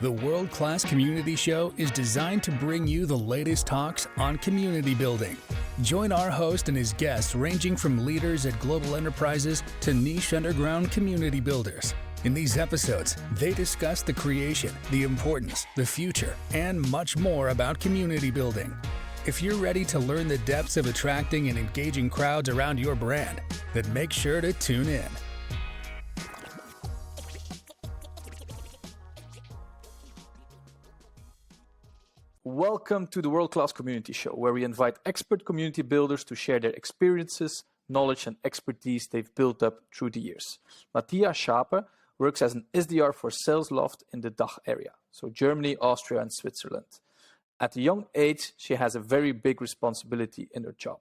The World Class Community Show is designed to bring you the latest talks on community building. Join our host and his guests ranging from leaders at global enterprises to niche underground community builders. In these episodes, they discuss the creation, the importance, the future, and much more about community building. If you're ready to learn the depths of attracting and engaging crowds around your brand, then make sure to tune in. Welcome to the World Class Community Show, where we invite expert community builders to share their experiences, knowledge, and expertise they've built up through the years. Mattia Schaper works as an SDR for Sales Loft in the Dach area, so Germany, Austria, and Switzerland. At a young age, she has a very big responsibility in her job.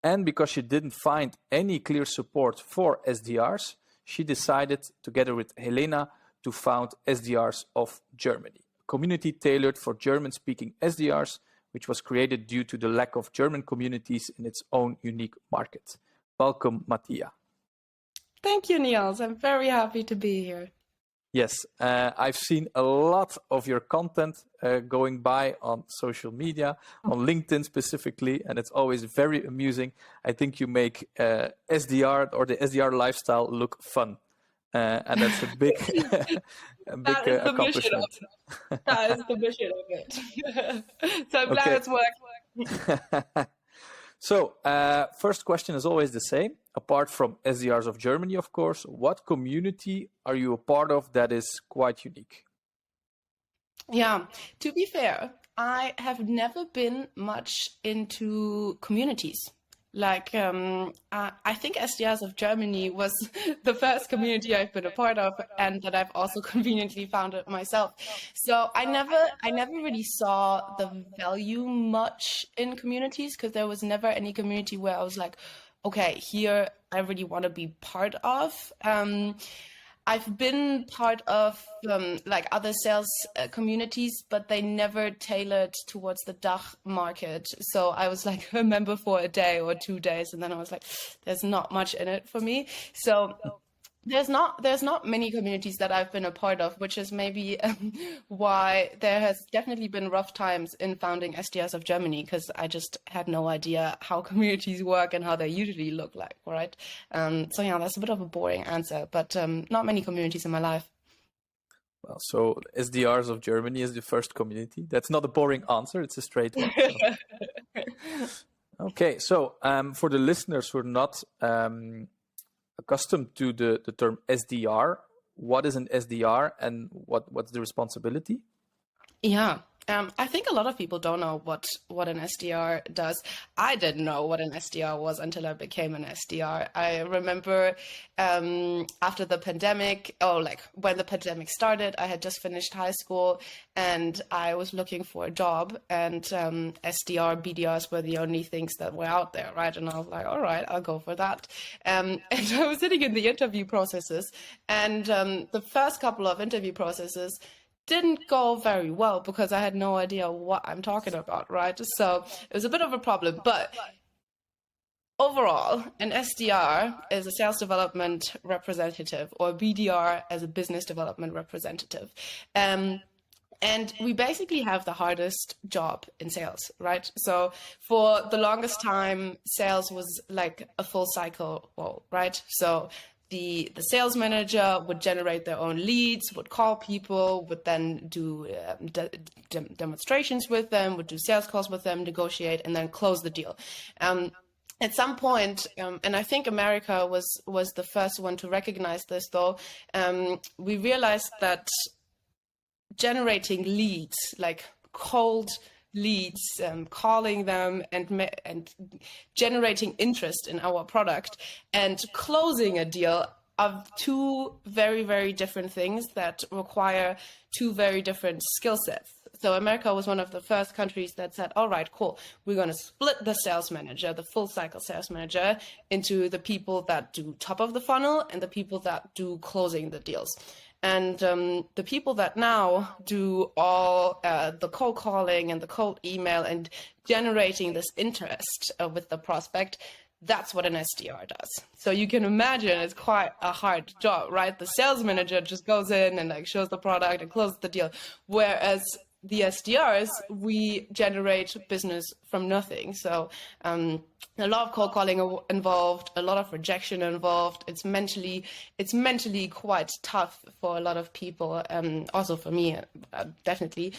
And because she didn't find any clear support for SDRs, she decided, together with Helena, to found SDRs of Germany, community tailored for German-speaking SDRs, which was created due to the lack of German communities in its own unique market. Welcome, Mattia. Thank you, Niels. I'm very happy to be here. Yes, I've seen a lot of your content going by on social media, on LinkedIn specifically, and it's always very amusing. I think you make SDR or the SDR lifestyle look fun. And that's a big, accomplishment. That is the mission of it. So I'm glad it's working. So, first question is always the same. Apart from SDRs of Germany, of course, what community are you a part of that is quite unique? Yeah, to be fair, I have never been much into communities. Like, I think SDRs of Germany was the first community I've been a part of, and that I've also conveniently founded myself. So I never really saw the value much in communities, because there was never any community where I was like, okay, here I really want to be part of. I've been part of like other sales communities, but they never tailored towards the Dach market. So I was like a member for a day or 2 days, and then I was like, there's not much in it for me. So there's not many communities that I've been a part of, which is maybe why there has definitely been rough times in founding SDRs of Germany, because I just had no idea how communities work and how they usually look like, right? So yeah, that's a bit of a boring answer, but not many communities in my life. Well, so SDRs of Germany is the first community. That's not a boring answer, it's a straight one. So. Okay, so for the listeners who are not accustomed to the term SDR, what is an SDR and what's the responsibility? Yeah, I think a lot of people don't know what an SDR does. I didn't know what an SDR was until I became an SDR. I remember after the pandemic, when the pandemic started, I had just finished high school and I was looking for a job, and SDR, BDRs were the only things that were out there, right? And I was like, all right, I'll go for that. And I was sitting in the interview processes, and the first couple of interview processes didn't go very well because I had no idea what I'm talking about, right? So it was a bit of a problem, but overall, an SDR is a sales development representative, or BDR as a business development representative. And we basically have the hardest job in sales, right? So for the longest time, sales was like a full cycle role, right? So the sales manager would generate their own leads, would call people, would then do demonstrations with them, would do sales calls with them, negotiate, and then close the deal. At some point, and I think America was the first one to recognize this, though, we realized that generating leads, like cold leads, calling them and generating interest in our product and closing a deal are two very, very different things that require two very different skill sets. So America was one of the first countries that said, all right, cool, we're going to split the sales manager, the full cycle sales manager, into the people that do top of the funnel and the people that do closing the deals. And the people that now do all the cold calling and the cold email and generating this interest with the prospect, That's what an SDR does. So you can imagine it's quite a hard job, right? The sales manager just goes in and like shows the product and closes the deal. Whereas the SDRs, we generate business from nothing. So a lot of cold calling involved, a lot of rejection involved. It's mentally quite tough for a lot of people. Also for me, definitely.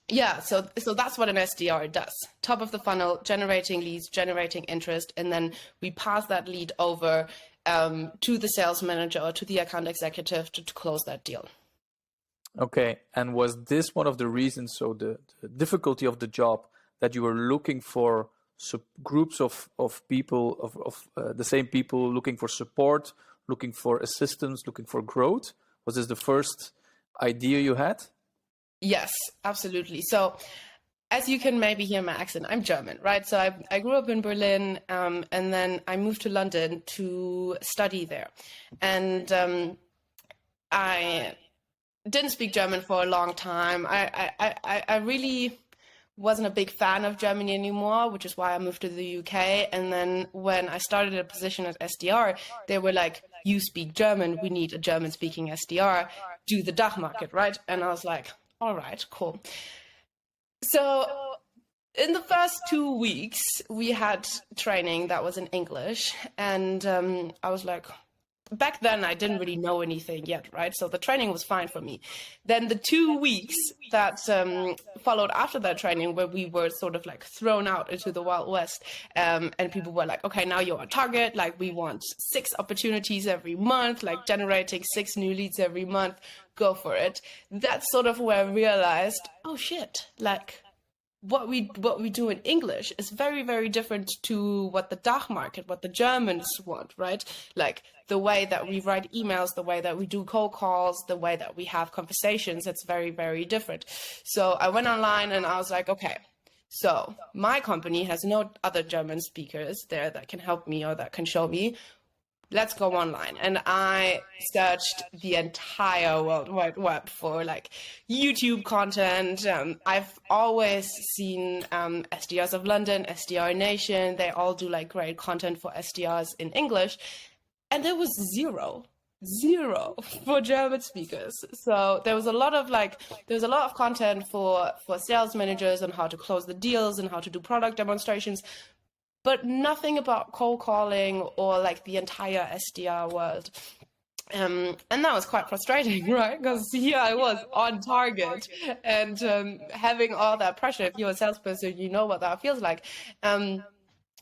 Yeah, so that's what an SDR does. Top of the funnel, generating leads, generating interest, and then we pass that lead over to the sales manager or to the account executive to close that deal. Okay, and was this one of the reasons, so the difficulty of the job, that you were looking for groups of people, of the same people looking for support, looking for assistance, looking for growth? Was this the first idea you had? Yes, absolutely. So as you can maybe hear my accent, I'm German, right? So I grew up in Berlin, and then I moved to London to study there. And I didn't speak German for a long time. I really wasn't a big fan of Germany anymore, which is why I moved to the UK. And then when I started a position at SDR, they were like, you speak German, we need a German-speaking SDR, do the Dach market, right? And I was like, all right, cool. So in the first 2 weeks, we had training that was in English. And I was like, back then I didn't really know anything yet, right? So the training was fine for me. Then the 2 weeks that followed after that training, where we were sort of like thrown out into the Wild West, and people were like, okay, now you're on target. Like, we want 6 opportunities every month, like generating 6 new leads every month. Go for it. That's sort of where I realized, oh shit, like what we do in English is very, very different to what the Dach market, what the Germans want, right? Like the way that we write emails, the way that we do cold calls, the way that we have conversations, it's very, very different. So I went online and I was like, okay, so my company has no other German speakers there that can help me or that can show me. Let's go online. And I searched the entire World Wide Web for like YouTube content. I've always seen SDRs of London, SDR Nation. They all do like great content for SDRs in English. And there was zero for German speakers. So there was a lot of content for sales managers on how to close the deals and how to do product demonstrations, but nothing about cold calling or like the entire SDR world. And that was quite frustrating, right? Because here I was on target and having all that pressure. If you're a salesperson, you know what that feels like.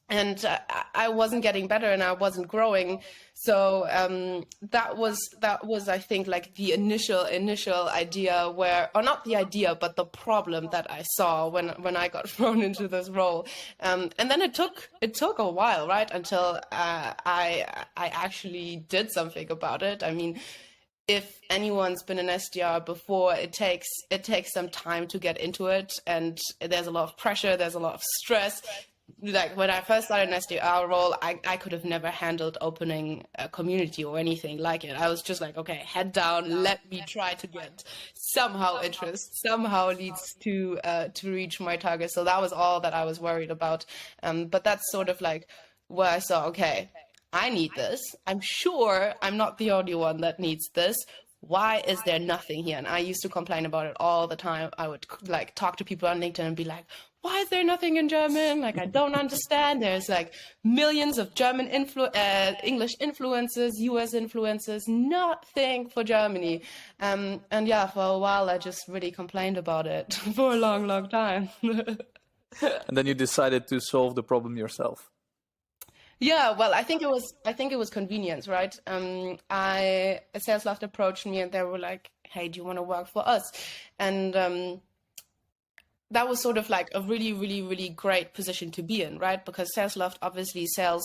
And I wasn't getting better and I wasn't growing. So that was I think like the initial idea where, or not the idea, but the problem that I saw when I got thrown into this role. And then it took a while, right, until I actually did something about it. I mean, if anyone's been an SDR before, it takes some time to get into it, and there's a lot of pressure, there's a lot of stress. Like when I first started an SDR role, I could have never handled opening a community or anything like it. I was just like, okay, head down, let me try to get somehow interest, somehow leads to reach my target. So that was all that I was worried about. But that's sort of like where I saw, okay, I need this. I'm sure I'm not the only one that needs this. Why is there nothing here? And I used to complain about it all the time. I would like talk to people on LinkedIn and be like, why is there nothing in German? Like, I don't understand. There's like millions of German English influencers, US influencers, nothing for Germany. And yeah, for a while, I just really complained about it for a long, long time. And then you decided to solve the problem yourself. Yeah, well, I think it was convenience, right? A sales loft approached me and they were like, hey, do you want to work for us? And that was sort of like a really, really, really great position to be in, right? Because Sales Loft obviously sells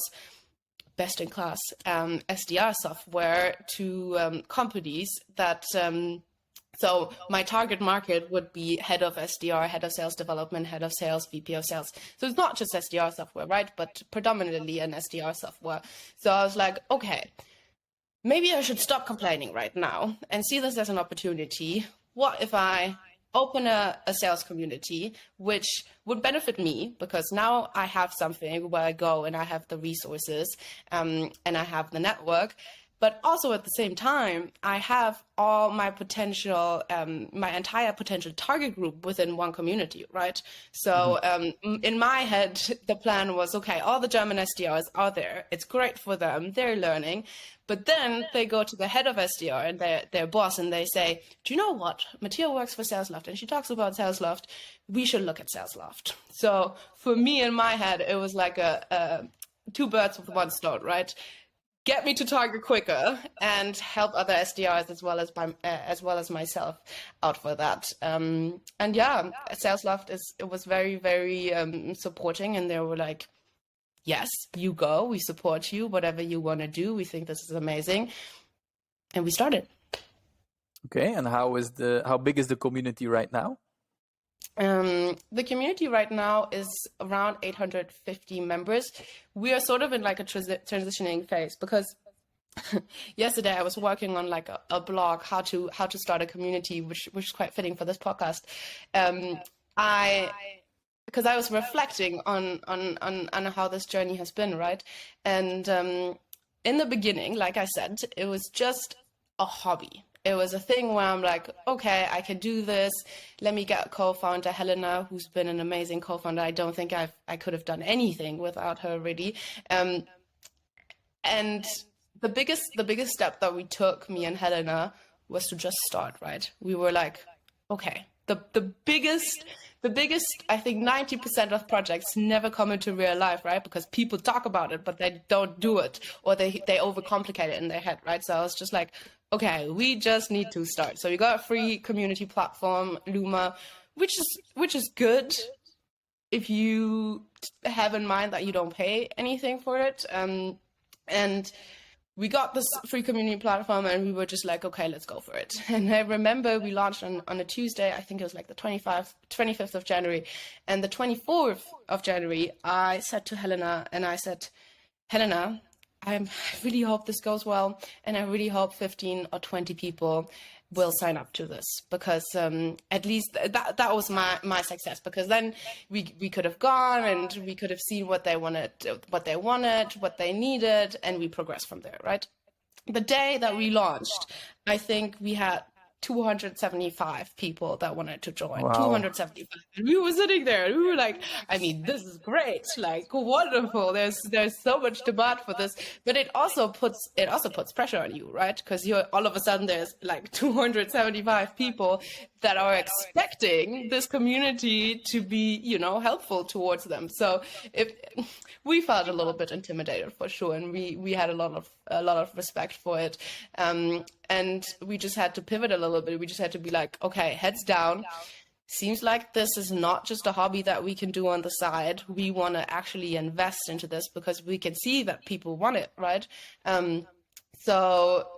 best in class SDR software to companies that, so my target market would be head of SDR, head of sales development, head of sales, VP of sales. So it's not just SDR software, right? But predominantly an SDR software. So I was like, okay, maybe I should stop complaining right now and see this as an opportunity. What if I open a sales community, which would benefit me because now I have something where I go and I have the resources and I have the network. But also at the same time, I have all my potential, my entire potential target group within one community, right? So in my head, the plan was, okay, all the German SDRs are there. It's great for them. They're learning. But then they go to the head of SDR and their boss and they say, do you know what? Mattia works for Sales Loft and she talks about Sales Loft. We should look at Sales Loft. So for me in my head, it was like a two birds with one stone, right? Get me to target quicker and help other SDRs as well as myself out for that. And yeah, Sales Loft was very, very supporting, and they were like, yes, you go, we support you, whatever you want to do. We think this is amazing. And we started. Okay, and how big is the community right now? The community right now is around 850 members. We are sort of in like a transitioning phase because yesterday I was working on like a blog, how to start a community, which is quite fitting for this podcast. Because I was reflecting on how this journey has been, right? And in the beginning, like I said, it was just a hobby. It was a thing where I'm like, okay, I can do this. Let me get a co-founder, Helena, who's been an amazing co-founder. I don't think I could have done anything without her really. And the biggest step that we took, me and Helena, was to just start, right? We were like, okay, the biggest, I think 90% of projects never come into real life, right? Because people talk about it, but they don't do it, or they overcomplicate it in their head, right? So I was just like, okay, we just need to start. So we got a free community platform, Luma, which is good if you have in mind that you don't pay anything for it. And we got this free community platform and we were just like, okay, let's go for it. And I remember we launched on a Tuesday, I think it was like the 25th of January. And the 24th of January, I said to Helena, Helena, I really hope this goes well, and I really hope 15 or 20 people will sign up to this, because at least that was my success, because then we could have gone and we could have seen what they wanted, what they needed, and we progressed from there, right? The day that we launched, I think we had 275 people that wanted to join. Wow. 275. And we were sitting there and we were like, I mean, this is great, like wonderful. There's so much demand for this, but it also puts pressure on you, right? Because you're all of a sudden there's like 275 people that are expecting this community to be, helpful towards them. So we felt a little bit intimidated for sure, and we had a lot of respect for it. And we just had to pivot a little bit. We just had to be like, okay, heads down. Seems like this is not just a hobby that we can do on the side. We want to actually invest into this because we can see that people want it, right? So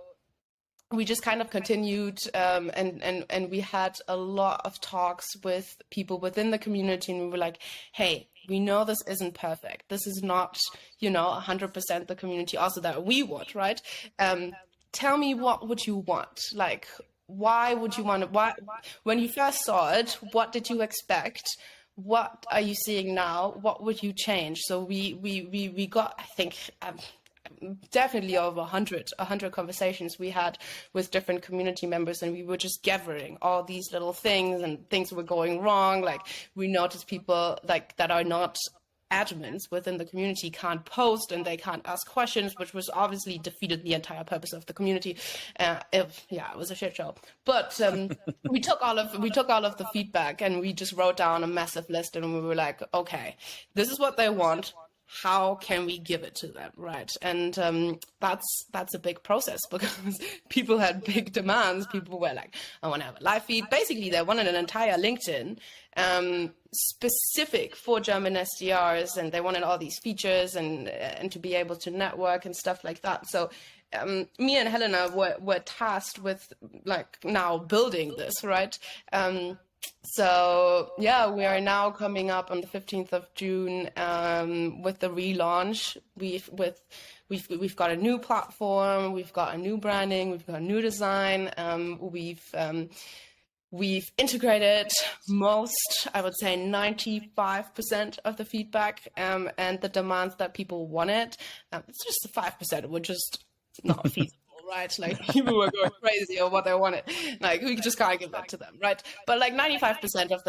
we just kind of continued, and we had a lot of talks with people within the community, and we were like, hey, we know this isn't perfect. This is not, 100% the community also that we want, right? Tell me, what would you want? Like, why would you want it? Why, when you first saw it, what did you expect? What are you seeing now? What would you change? So we got, I think, definitely over 100 conversations we had with different community members, and we were just gathering all these little things, and things were going wrong. Like, we noticed people like that are not admins within the community can't post and they can't ask questions, which was obviously defeated the entire purpose of the community. It was a shit show. But we took all of the feedback and we just wrote down a massive list, and we were like, okay, this is what they want. How can we give it to them, right? And that's a big process, because people had big demands. People were like, I want to have a live feed. Basically, they wanted an entire LinkedIn specific for German SDRs, and they wanted all these features and to be able to network and stuff like that. So me and Helena were tasked with like now building this, right? So yeah, we are now coming up on the 15th of June with the relaunch. We've got a new platform, we've got a new branding, we've got a new design. we've integrated most, I would say 95% of the feedback and the demands that people wanted. It's just the 5% were just not feasible. Right, like people were going crazy on what they wanted. Like we just can't give that to them, right? But like 95% of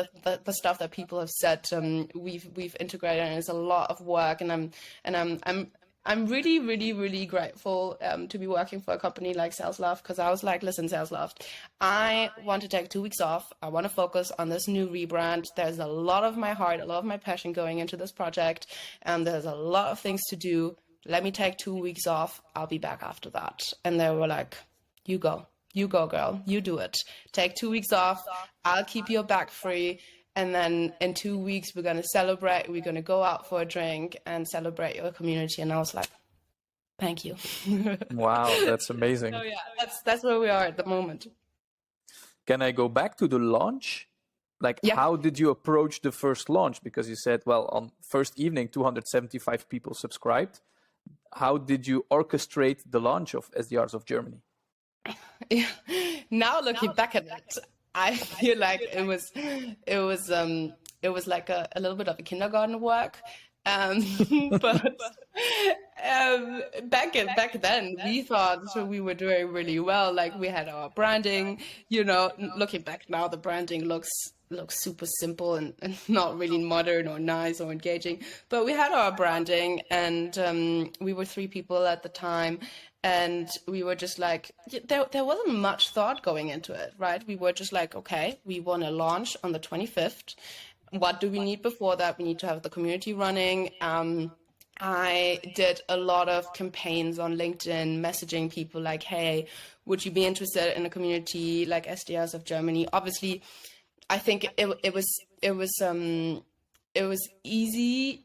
the stuff that people have said, we've integrated, and it's a lot of work. And I'm really, really, really grateful to be working for a company like Sales Loft, because I was like, listen, Sales Loft, I want to take 2 weeks off. I want to focus on this new rebrand. There's a lot of my heart, a lot of my passion going into this project, and there's a lot of things to do. Let me take 2 weeks off. I'll be back after that. And they were like, you go, girl, you do it. Take 2 weeks off. I'll keep your back free. And then in 2 weeks, we're going to celebrate. We're going to go out for a drink and celebrate your community. And I was like, thank you. Wow, that's amazing. So yeah, that's where we are at the moment. Can I go back to the launch? Like, how did you approach the first launch? Because you said, well, on first evening, 275 people subscribed. How did you orchestrate the launch of SDRs of Germany? Yeah. Now looking back at it, I feel like it was like a little bit of a kindergarten work. But back then we thought we were doing really well. Like we had our branding, looking back now, the branding looks super simple and not really modern or nice or engaging. But we had our branding, and we were 3 people at the time. And we were just like, there wasn't much thought going into it, right? We were just like, okay, we want to launch on the 25th. What do we need before that? We need to have the community running. I did a lot of campaigns on LinkedIn, messaging people like, hey, would you be interested in a community like SDRs of Germany? Obviously, I think it was easier,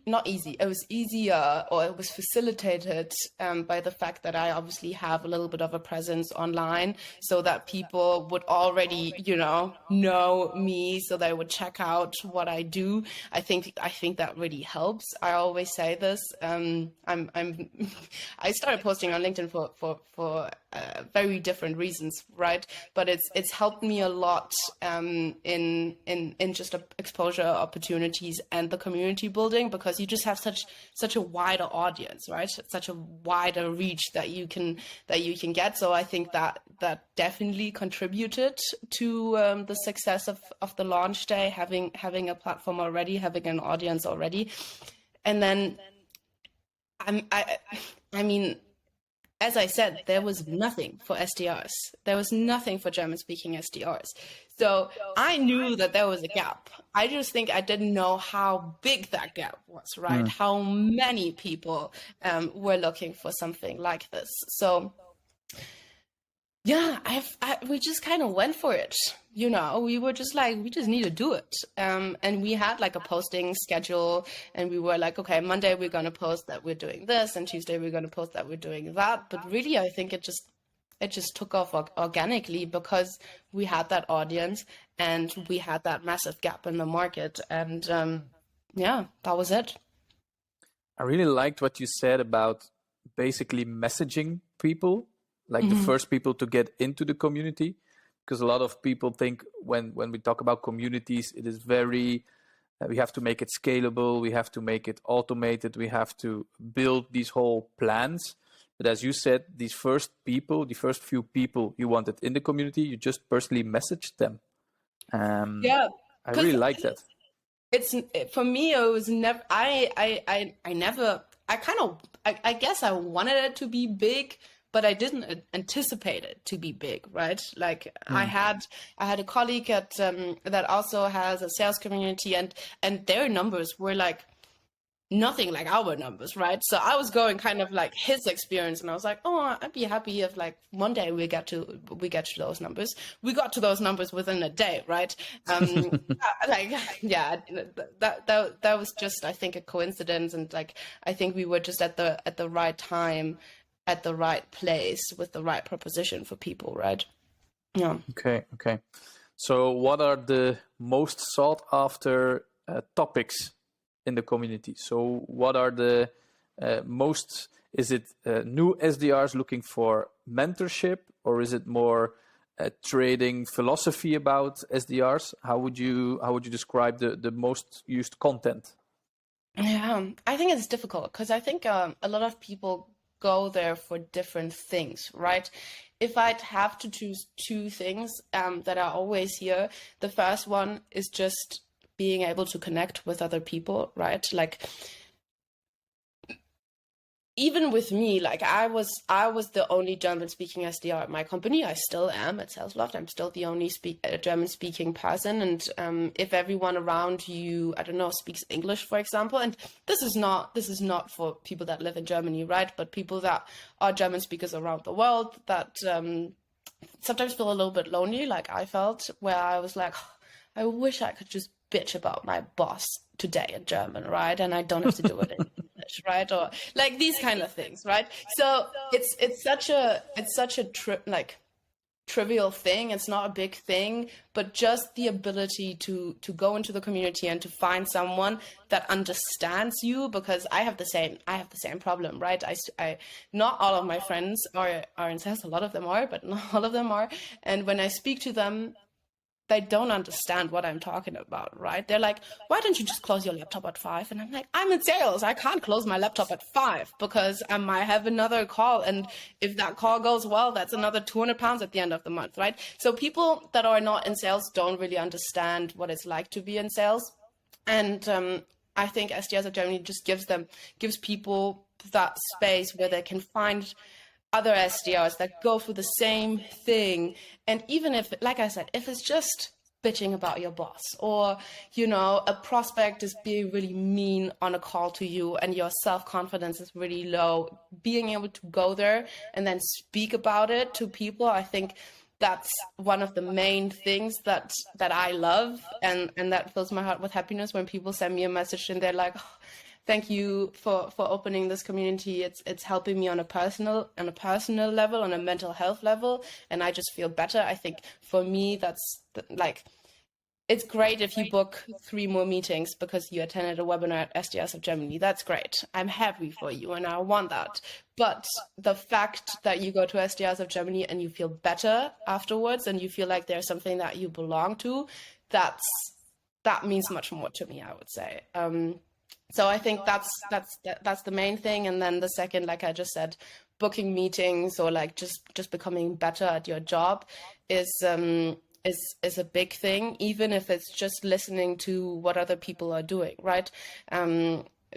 or it was facilitated by the fact that I obviously have a little bit of a presence online, so that people would already, know me, so they would check out what I do. I think that really helps. I always say this. I started posting on LinkedIn for very different reasons, right? But it's helped me a lot in just exposure opportunities and the community building, because you just have such a wider audience, right? Such a wider reach that you can get. So I think that definitely contributed to the success of the launch day, having a platform already, having an audience already. And then I mean, as I said, there was nothing for SDRs. There was nothing for German-speaking SDRs. So I knew that there was a gap. I just think I didn't know how big that gap was, right? How many people were looking for something like this. So yeah, we just kind of went for it. We were just like, we just need to do it. And we had like a posting schedule, and we were like, okay, Monday we're going to post that we're doing this, and Tuesday we're going to post that we're doing that. But really, I think it just took off organically, because we had that audience and we had that massive gap in the market. And that was it. I really liked what you said about basically messaging people, like the first people to get into the community. Because a lot of people think when we talk about communities, it is very, we have to make it scalable, we have to make it automated, we have to build these whole plans. But as you said, the first few people you wanted in the community, you just personally messaged them. I really like that. For me, it was never, I guess I wanted it to be big, but I didn't anticipate it to be big, right? Like I had a colleague that also has a sales community, and their numbers were like nothing like our numbers, right? So I was going kind of like his experience, and I was like, oh, I'd be happy if like one day we get to those numbers. We got to those numbers within a day, right? That was just, I think, a coincidence, and like I think we were just at the right time, at the right place, with the right proposition for people, right? Yeah. Okay. So what are the most sought after topics in the community? So what are the is it new SDRs looking for mentorship, or is it more trading philosophy about SDRs? How would you describe the most used content? Yeah, I think it's difficult because I think a lot of people go there for different things, right? If I'd have to choose two things that are always here, the first one is just being able to connect with other people, right? Like, even with me, like I was the only German-speaking SDR at my company. I still am at Loft. I'm still the only German-speaking person. And if everyone around you, I don't know, speaks English, for example, and this is not for people that live in Germany, right? But people that are German speakers around the world that sometimes feel a little bit lonely, like I felt, where I was like, I wish I could just bitch about my boss today in German, right? And I don't have to do it in English, right? Or like these kind of things, right? So it's such a trivial thing. It's not a big thing, but just the ability to go into the community and to find someone that understands you, because I have the same problem, right? I not all of my friends are in sales. A lot of them are, but not all of them are. And when I speak to them, they don't understand what I'm talking about, right? They're like, why don't you just close your laptop at 5? And I'm like, I'm in sales. I can't close my laptop at 5 because I might have another call. And if that call goes well, that's another 200 pounds at the end of the month, right? So people that are not in sales don't really understand what it's like to be in sales. And I think SDRs of Germany just gives people that space where they can find other SDRs that go through the same thing. And even if, like I said, if it's just bitching about your boss, or, you know, a prospect is being really mean on a call to you and your self-confidence is really low, being able to go there and then speak about it to people, I think that's one of the main things that I love, and that fills my heart with happiness when people send me a message and they're like, oh, thank you for opening this community. It's helping me on a personal level, on a mental health level, and I just feel better. I think for me, that's like, it's great if you book 3 more meetings because you attended a webinar at SDRs of Germany. That's great. I'm happy for you and I want that. But the fact that you go to SDRs of Germany and you feel better afterwards and you feel like there's something that you belong to, that means much more to me, I would say. So I think that's the main thing. And then the second, like I just said, booking meetings or like just becoming better at your job is a big thing, even if it's just listening to what other people are doing, right?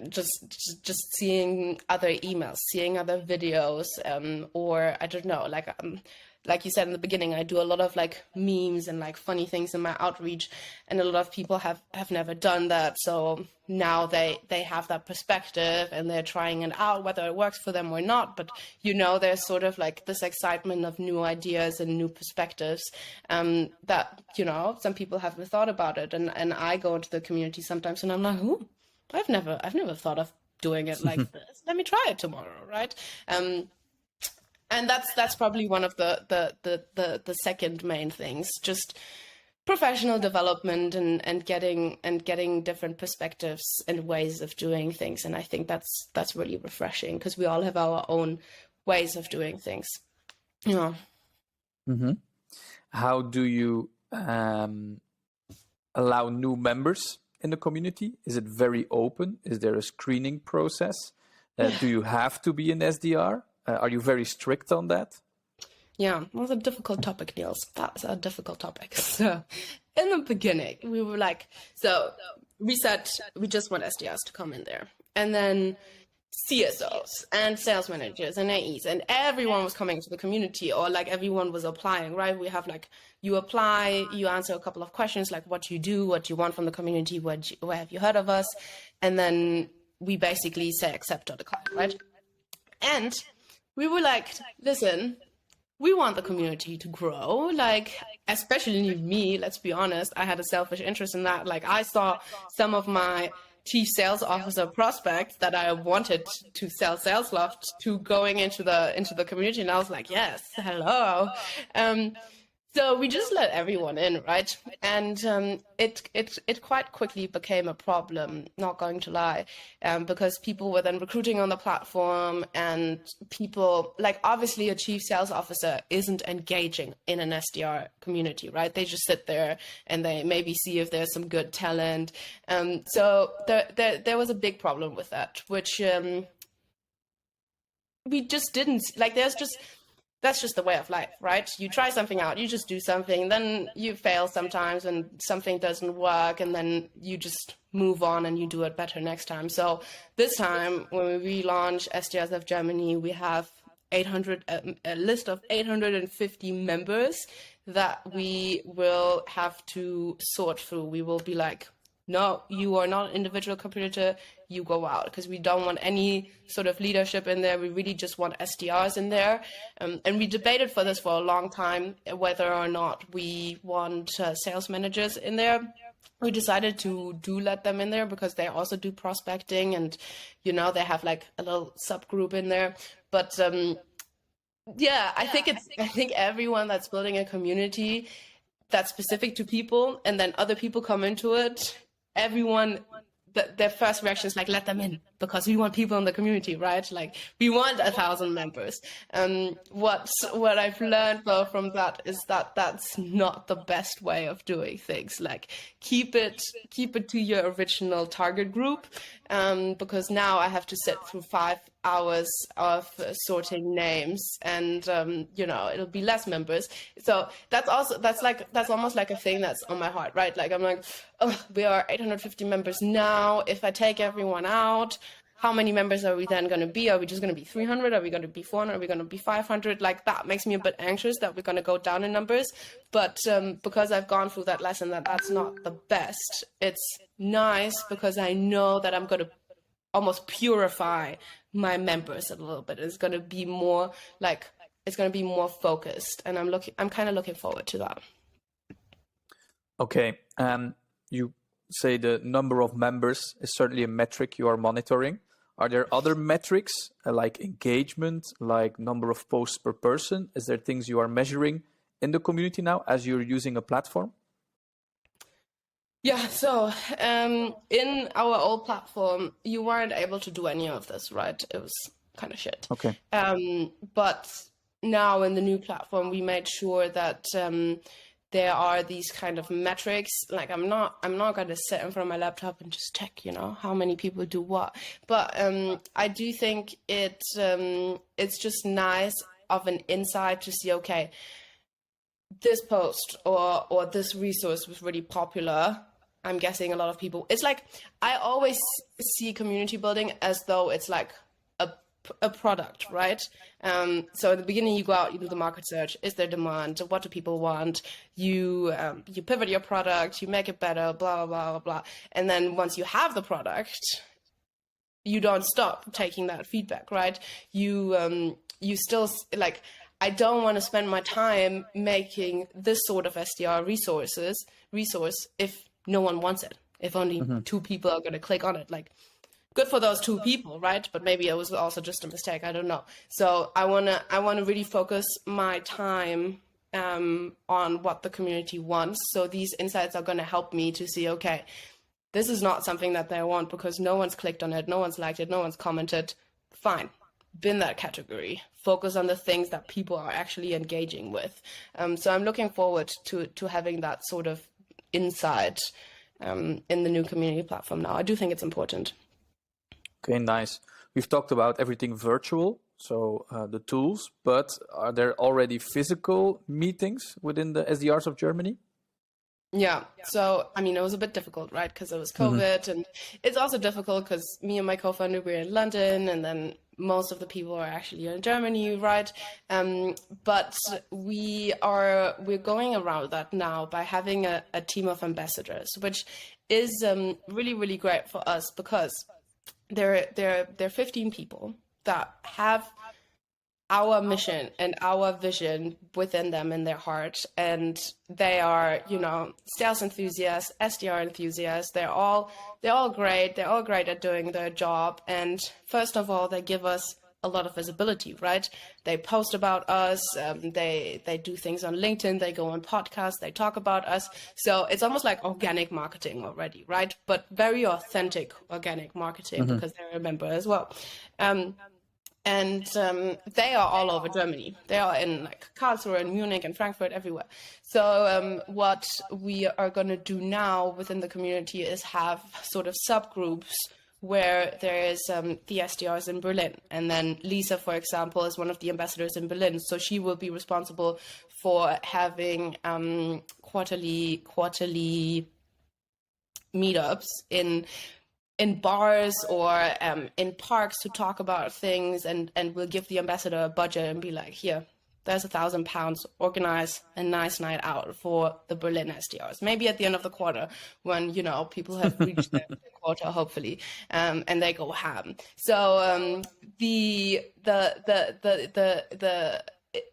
Just seeing other emails, seeing other videos, or I don't know, like you said in the beginning, I do a lot of like memes and like funny things in my outreach, and a lot of people have never done that. So now they have that perspective and they're trying it out, whether it works for them or not. But, you know, there's sort of like this excitement of new ideas and new perspectives that, you know, some people haven't thought about it. And I go into the community sometimes and I'm like, ooh, I've never thought of doing it like this. Let me try it tomorrow, right? And that's probably one of the second main things, just professional development and getting different perspectives and ways of doing things. And I think that's really refreshing because we all have our own ways of doing things. You know. Mm-hmm. How do you allow new members in the community? Is it very open? Is there a screening process? Do you have to be an SDR? Are you very strict on that? Yeah, that's a difficult topic, Niels. That's a difficult topic. So in the beginning, we were like, we said we just want SDRs to come in there. And then CSOs and sales managers and AEs and everyone was coming to the community, or like everyone was applying, right? We have like, you apply, you answer a couple of questions, like what you do, what you want from the community, where have you heard of us? And then we basically say accept or decline, right? And we were like, listen, we want the community to grow, like, especially me, let's be honest, I had a selfish interest in that. Like, I saw some of my chief sales officer prospects that I wanted to sell Sales Loft to going into the community, and I was like, yes, hello. So we just let everyone in, right? And it quite quickly became a problem, not going to lie, because people were then recruiting on the platform, and people, like, obviously a chief sales officer isn't engaging in an SDR community, right? They just sit there and they maybe see if there's some good talent. So there was a big problem with that, which we just didn't like. That's just the way of life, right? You try something out, you just do something, then you fail sometimes and something doesn't work, and then you just move on and you do it better next time. So this time, when we relaunch SDRs of Germany, we have a list of 850 members that we will have to sort through. We will be like, no, you are not an individual contributor, you go out, because we don't want any sort of leadership in there. We really just want SDRs in there. And we debated for this for a long time, whether or not we want sales managers in there. We decided to let them in there because they also do prospecting, and, you know, they have like a little subgroup in there. But yeah, I think everyone that's building a community that's specific to people, and then other people come into it, everyone, their first reaction is like, let them in, because we want people in the community, right? Like, we want 1,000 members. What I've learned though from that is that that's not the best way of doing things. Like, keep it to your original target group, because now I have to sit through 5 hours of sorting names, and you know, it'll be less members. So that's almost like a thing that's on my heart, right? Like, I'm like, oh, we are 850 members now. If I take everyone out, how many members are we then going to be? Are we just going to be 300? Are we going to be 400? Are we going to be 500? Like, that makes me a bit anxious that we're going to go down in numbers. But because I've gone through that lesson, that's not the best. It's nice because I know that I'm going to almost purify my members a little bit. It's going to be more like, it's going to be more focused, and I'm kind of looking forward to that. Okay. You say the number of members is certainly a metric you are monitoring. Are there other metrics like engagement, like number of posts per person? Is there things you are measuring in the community now as you're using a platform? Yeah, so in our old platform, you weren't able to do any of this, right? It was kind of shit. Okay. But now in the new platform, we made sure that there are these kind of metrics. Like, I'm not going to sit in front of my laptop and just check, you know, how many people do what. But I do think it's just nice of an insight to see, okay, this post or this resource was really popular. I'm guessing a lot of people, it's like, I always see community building as though it's like a product, right? So at the beginning, you go out, you do the market search. Is there demand? What do people want? You pivot your product, you make it better, blah, blah, blah, blah, blah. And then once you have the product, you don't stop taking that feedback, right? You still, like, I don't want to spend my time making this sort of SDR resource if no one wants it, if only 2 people are going to click on it. Like, good for those 2 people, right? But maybe it was also just a mistake. I don't know. So I wanna really focus my time on what the community wants. So these insights are going to help me to see, okay, this is not something that they want because no one's clicked on it, no one's liked it, no one's commented. Fine, bin that category. Focus on the things that people are actually engaging with. So I'm looking forward to having that sort of insight in the new community platform now. I do think it's important. Okay, nice. We've talked about everything virtual, so the tools, but are there already physical meetings within the SDRs of Germany? Yeah. So, I mean, it was a bit difficult, right? Because it was COVID, and it's also difficult because me and my co-founder, we're in London, and then most of the people are actually in Germany, right? But we're going around that now by having a team of ambassadors, which is really, really great for us because they're 15 people that have our mission and our vision within them in their heart, and they are, you know, sales enthusiasts, SDR enthusiasts. They're all great. They're all great at doing their job. And first of all, they give us a lot of visibility, right? They post about us, they do things on LinkedIn, they go on podcasts, they talk about us. So it's almost like organic marketing already, right? But very authentic organic marketing because they're a member as well. And they are all over Germany. They are in like Karlsruhe and Munich and Frankfurt, everywhere. So what we are going to do now within the community is have sort of subgroups where there is the SDRs in Berlin. And then Lisa, for example, is one of the ambassadors in Berlin. So she will be responsible for having quarterly meetups in bars or in parks to talk about things, and we'll give the ambassador a budget and be like, here, there's £1,000, organize a nice night out for the Berlin SDRs. Maybe at the end of the quarter when, you know, people have reached their quarter, hopefully, and they go ham. So the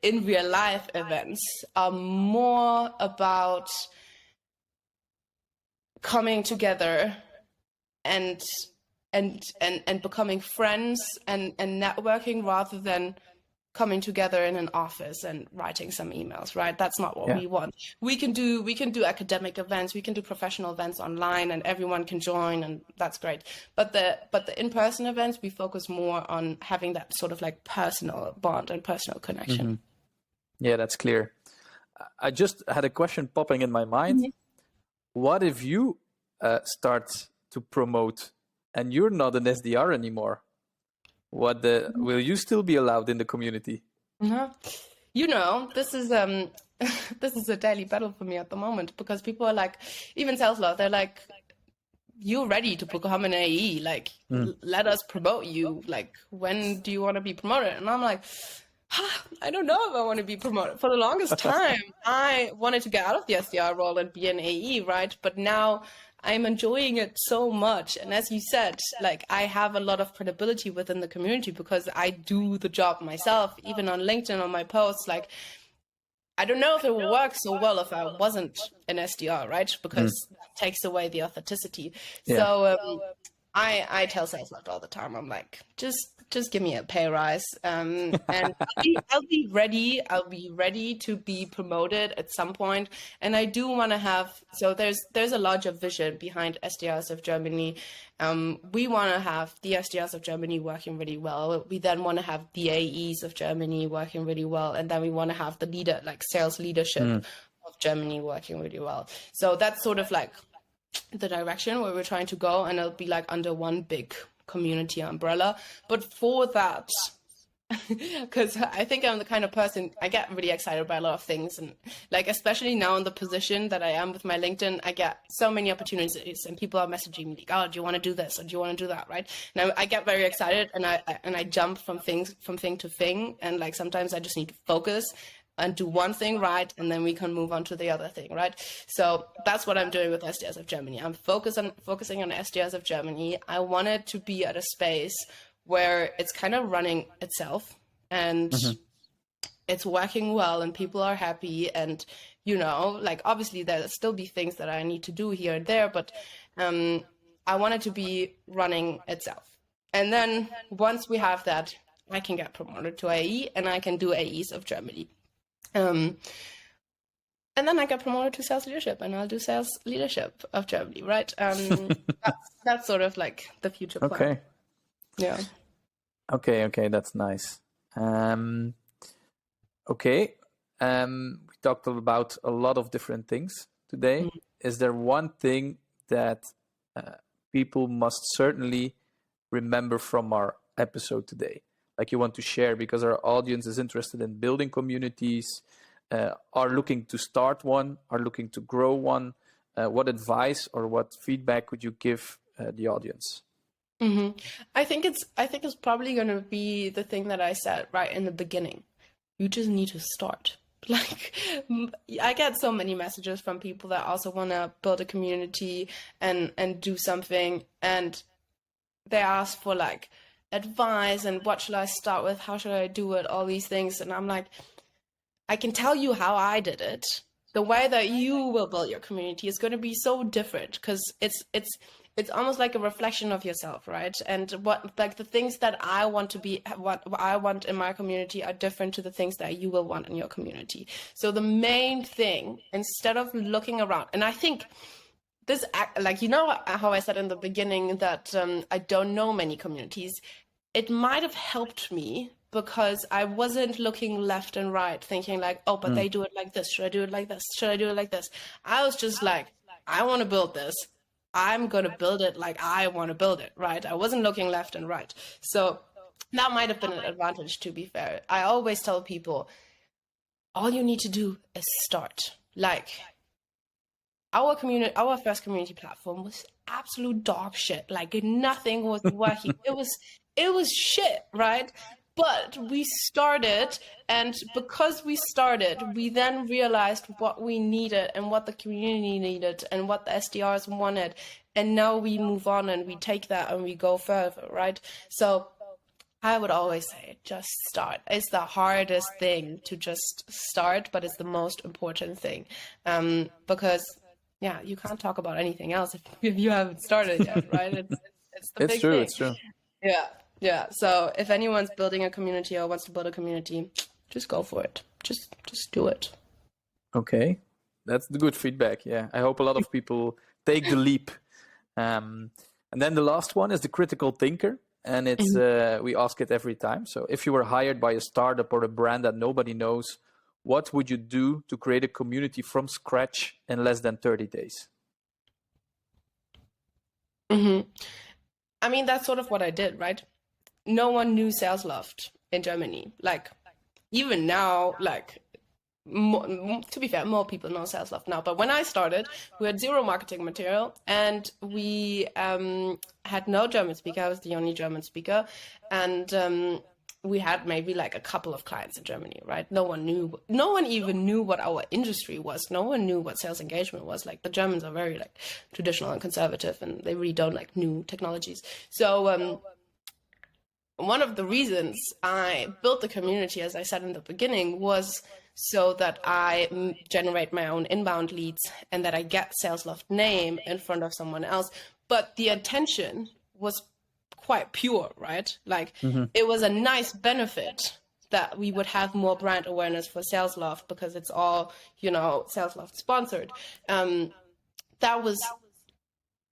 in real life events are more about coming together and becoming friends and networking rather than coming together in an office and writing some emails, right? That's not what we want. We can do academic events, we can do professional events online, and everyone can join, and that's great. But the in-person events, we focus more on having that sort of like personal bond and personal connection. Yeah, that's clear. I just had a question popping in my mind. What if you start to promote and you're not an SDR anymore? Will you still be allowed in the community? You know, this is this is a daily battle for me at the moment, because people are like, even sales law, they're like, you're ready to become an AE, like let us promote you, like when do you want to be promoted? And I'm like, I don't know if I want to be promoted. For the longest time I wanted to get out of the SDR role and be an AE, right? But now I'm enjoying it so much. And as you said, like I have a lot of credibility within the community because I do the job myself, even on LinkedIn, on my posts. Like, I don't know if it would work so well if I wasn't an SDR, right? Because that takes away the authenticity. Yeah. So I tell sales all the time, I'm like, just give me a pay rise, and I'll be ready. I'll be ready to be promoted at some point. And I do want to have, so there's a larger vision behind SDRs of Germany. We want to have the SDRs of Germany working really well. We then want to have the AEs of Germany working really well, and then we want to have the sales leadership of Germany working really well. So that's sort of like the direction where we're trying to go, and it'll be like under one big community umbrella. But for that, because I think I'm the kind of person, I get really excited by a lot of things, and like especially now in the position that I am with my LinkedIn, I get so many opportunities and people are messaging me like, oh, do you want to do this or do you want to do that, right? And I get very excited, and I jump from thing to thing, and like sometimes I just need to focus and do one thing right, and then we can move on to the other thing, right? So that's what I'm doing with SDRs of Germany. I'm focusing on SDRs of Germany. I want it to be at a space where it's kind of running itself, and it's working well, and people are happy, and you know, like obviously there'll still be things that I need to do here and there, but I want it to be running itself. And then once we have that, I can get promoted to AE, and I can do AEs of Germany. And then I get promoted to sales leadership, and I'll do sales leadership of Germany, right? That's sort of like the future plan. Okay. Yeah. Okay, that's nice. Okay. We talked about a lot of different things today. Is there one thing that people must certainly remember from our episode today, like you want to share, because our audience is interested in building communities, are looking to start one, are looking to grow one? What advice or what feedback would you give the audience? I think it's probably going to be the thing that I said right in the beginning. You just need to start. Like, I get so many messages from people that also want to build a community and do something, and they ask for like advice and what should I start with, how should I do it, all these things. And I'm like, I can tell you how I did it. The way that you will build your community is going to be so different, because it's it's almost like a reflection of yourself, right? And what, like, the things that I want to be, what I want in my community are different to the things that you will want in your community. So the main thing, instead of looking around, and I think this, like, you know how I said in the beginning that I don't know many communities, it might have helped me because I wasn't looking left and right thinking like, oh, but they do it like this. Should I do it like this? Should I do it like this? I was just like, I want to build this. I'm going to build it like I want to build it, right? I wasn't looking left and right. So that might have been an advantage, to be fair. I always tell people, all you need to do is start. Like, our first community platform was absolute dog shit. Like, nothing was working. It was shit, right? But we started, and because we started, we then realized what we needed and what the community needed and what the SDRs wanted. And now we move on and we take that and we go further, right? So I would always say, just start. It's the hardest thing to just start, but it's the most important thing. Because, yeah, you can't talk about anything else if you haven't started yet, right? It's the big thing. It's true. Yeah. Yeah. So if anyone's building a community or wants to build a community, just go for it. Just do it. Okay. That's the good feedback. Yeah. I hope a lot of people take the leap. And then the last one is the critical thinker. And it's we ask it every time. So if you were hired by a startup or a brand that nobody knows, what would you do to create a community from scratch in less than 30 days? I mean, that's sort of what I did, right? No one knew Sales Loft in Germany. Like, even now, like, to be fair, more people know Sales Loft now. But when I started, we had zero marketing material, and we had no German speaker. I was the only German speaker, and we had maybe like a couple of clients in Germany, right? No one even knew what our industry was. No one knew what sales engagement was. Like, the Germans are very like traditional and conservative, and they really don't like new technologies. So one of the reasons I built the community, as I said in the beginning, was so that I generate my own inbound leads and that I get Sales Loft name in front of someone else. But the intention was quite pure, right? Like, it was a nice benefit that we would have more brand awareness for Sales Loft because it's all, Sales Loft sponsored. That was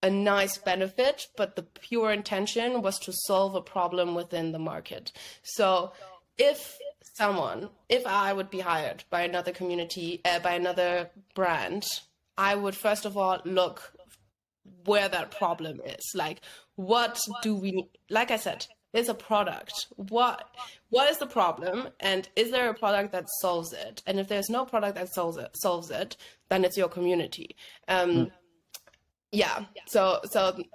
a nice benefit, but the pure intention was to solve a problem within the market. So if I would be hired by another community, by another brand, I would first of all look where that problem is. Like, what do we need? Like I said, it's a product. What is the problem? And is there a product that solves it? And if there's no product that solves it, then it's your community. Yeah. So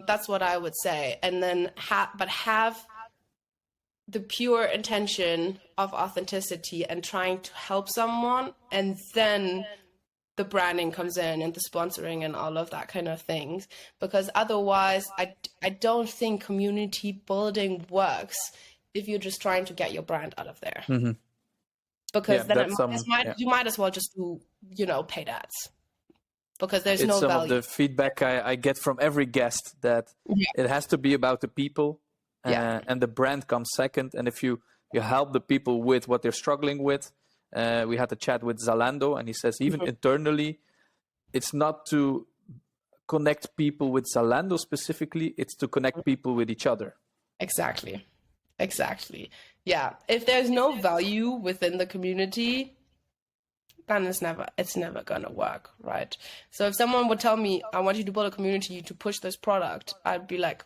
that's what I would say. And then have the pure intention of authenticity and trying to help someone, and then the branding comes in and the sponsoring and all of that kind of things. Because otherwise, I don't think community building works if you're just trying to get your brand out of there. Because then you might as well just do, paid ads. Because there's no value. It's some of the feedback I get from every guest, that it has to be about the people, and the brand comes second. And if you help the people with what they're struggling with, we had a chat with Zalando, and he says even internally, it's not to connect people with Zalando specifically, it's to connect people with each other. Exactly. Yeah. If there's no value within the community, then it's never gonna work, right? So if someone would tell me, I want you to build a community to push this product, I'd be like,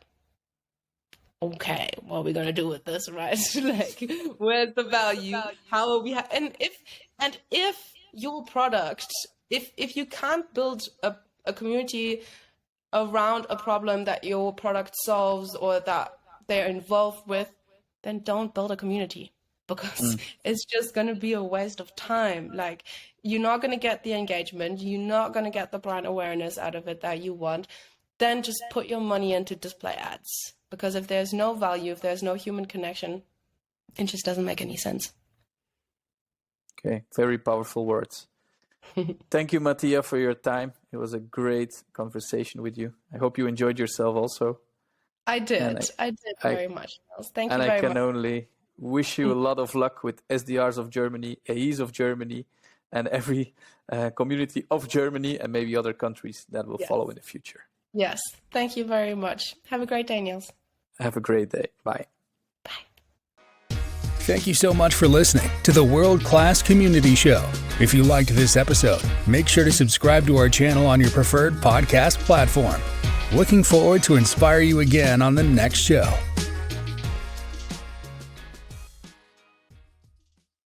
okay, what are we gonna do with this, right? Like, where's the value? How are we? And if your product, if you can't build a community around a problem that your product solves or that they're involved with, then don't build a community. Because it's just going to be a waste of time. Like, you're not going to get the engagement. You're not going to get the brand awareness out of it that you want. Then just put your money into display ads. Because if there's no value, if there's no human connection, it just doesn't make any sense. Okay, very powerful words. Thank you, Mattia, for your time. It was a great conversation with you. I hope you enjoyed yourself also. I did. I did very much, Niels. Thank you very much. And I can only wish you a lot of luck with SDRs of Germany, AEs of Germany, and every community of Germany, and maybe other countries that will follow in the future. Yes. Thank you very much. Have a great day, Niels. Have a great day. Bye. Thank you so much for listening to the World Class Community Show. If you liked this episode, make sure to subscribe to our channel on your preferred podcast platform. Looking forward to inspire you again on the next show.